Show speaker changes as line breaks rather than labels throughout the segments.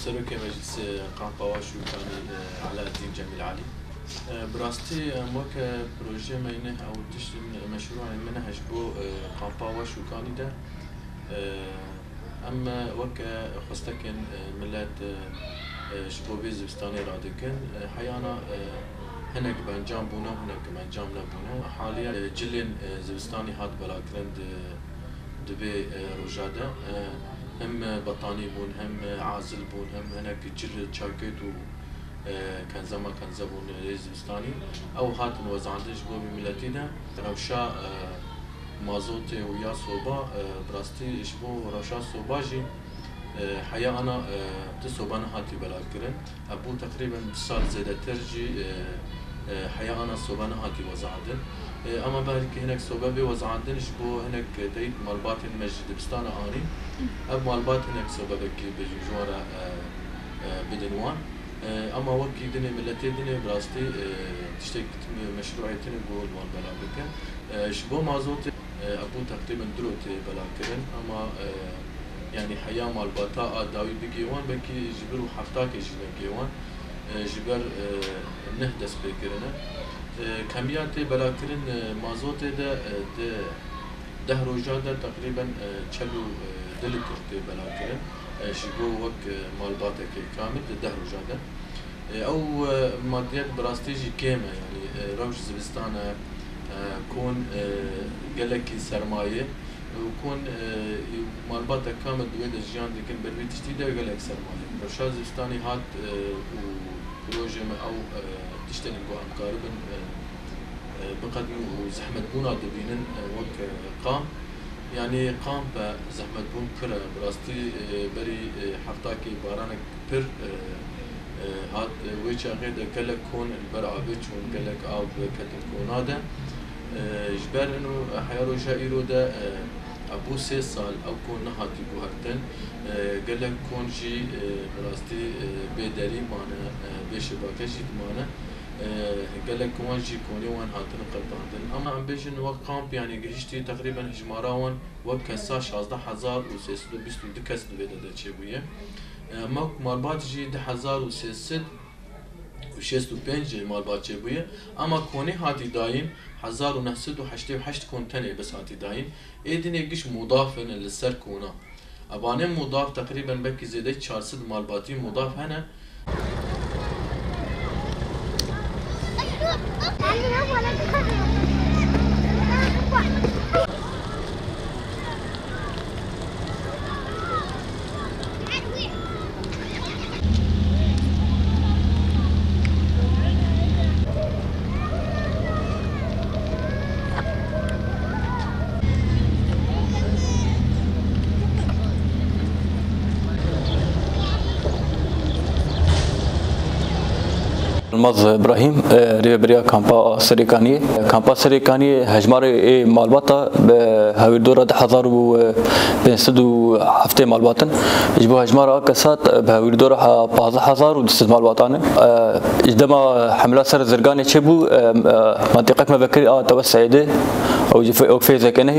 سروك مجلس قامباوا شوكاني علاء الدين جميل علي براستي موك بروجي منه او تشتم مشروع منه هشبو قامباوا شوكاني ده اما وك خستكن ملات شبو بيزبستاني رادكن حيانا هناك بانجام بونا هناك بانجام نبونا حاليا جلين زبستاني هاد بلاكرند دبي رجاده هم بطاني بون هم عازل بون هم هناك جل تشاركت و كان زمان كان زبون زبستاني او هات وزعندش بو بملتينا روشا مازوتي ويا صوبا براستي شبو روشا صوباجي حيا انا تصوبانا هاتي بلاكرن ابو تقريبا صار زيادة ترجي حيا انا صوبانا هاتي وزعدن اما بالك هناك صوبابي وزعدن شبو هناك تايت مالبات المسجد بستانا اني اب مالبات هناك صوبابك بجوارا بدنوان اما وكي دني ملتي دني براستي تشتكت مشروعيتين بقول مال بلاكرن شبو مازوت ابو تقريبا دروت بلاكرن اما يعني حيا مالباتا داوي بجيوان بكي جبرو حفتاك جيوان جبر نهدس بكرنا كميات بلاكرن مازوت ده روجاده تقريبا تشلو دلتر بلاكرن شبو وك مالباتك كامل ده روجاده او ماديات براستيجي كيما يعني روج زبستانا كون قالك سرمايه وكون مالباتك كامل دويد الجيان دي كان بالبيت جديده قالك سرمايه روشاز زبستاني هات بروجي او تشتغل بو قاربا بقدموا وزحمة بونا دبينن وك قام يعني قام بزحمة بون كرة براستي بري حفتاكي بارانك بر هاد ويشا غير قالك كون البرعبيتش وقالك او كتن كونادا جبر انه حيارو جائرو ده ابو 6 سال او كون نهاتي بو هكتن قالك كون جي براستي بدري مانا بشباكشي مانا قالك كون جي كوني وان هاتن قلباندن اما ام بيجن وقت كامب يعني قريشتي تقريبا هجماراون وكسا 16320 دكس دويدا دچبويه اما مالبات جي 10300 و65 مالبات چبويه اما كوني هاتي دايم 1988 كون تاني بس هاتي دايم ايدني قش مضافا للسر كونا ابانه مضاف تقريبا بكي زيده 400 مالباتي مضاف هنا
الماز ابراهيم ريبريا كامبا سريكاني هجماري مالباتا بهاوي دورة 1500 هفته مالباتن يجبو هجمار كسات بهاوي دورة 15000 ودست مالباتان اجدما حملات سر زرقاني تشبو منطقة مبكري توسعيده او في زكنه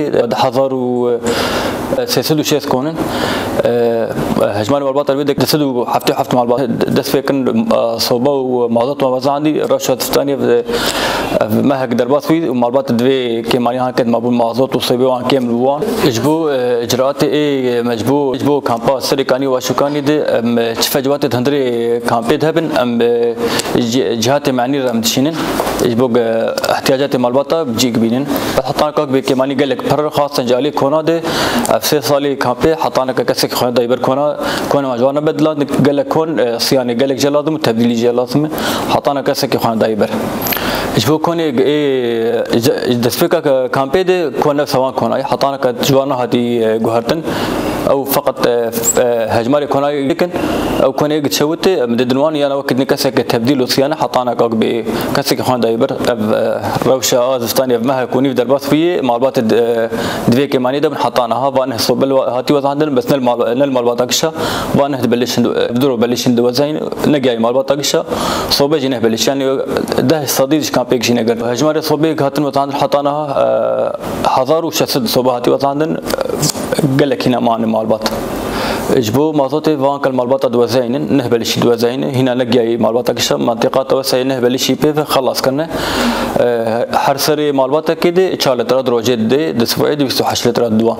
1600 كونن هجمار مالباتا بدك تسدو هفته مالبات دس فيكن صوبه ومعضات وزعندي رشاد ثانيه ما هك دربات في ومالبات دوي كيماني هاكد مابو معضات وصيبه وان كامل وان اجبو اجراءات اجبو كامبا سريكاني وشوكاني دي تفجوات تندري كامبيد هبن ام جهات معني رمدشينن اجبو احتياجات مالباتا بجيك بينن حطانا كاك بكيماني قال لك بر خاصه جالي كونا دي في صالي كامبي حطانا كسك خنا دايبر كونا مجوانا بدلا قال لك كون صيانه قال لك جلازم تبديل جلازم حطانا كسك خنا دايبر اجبو كوني دسفيكا كامبي دي كونا سواء كونا حطانا كجوانا هذه جوهرتن او فقط هجماري كونا لكن او كوني تشوت مددنوان يانا وقت نكسك تبديل وصيانه حطانا كاك بكسك خنا دايبر روشا ازستاني ما كوني دربات في مالبات دوي كيماني ده حطاناها وانه صوب هاتي وزعندن بس نل مالبات اكشا وانه بلش بدرو بلش وزين نجاي مالبات اكشا صوب جينه بلش يعني ده صديق كامبيك جينه هجماري صوبي هاتن وزعندن حطاناها 1600 صوب هاتي وزعندن قال لك هنا مان مالبات اجبو مازوتي فانك المالباطة دوزين نهبل شي دوزين هنا نجي مالباطة كش منطقة توسع نهبل شي بيه خلاص كنا حرسري مالباطة كده 4 لتر دروجيت دي دسبوعي 208 لتر دوا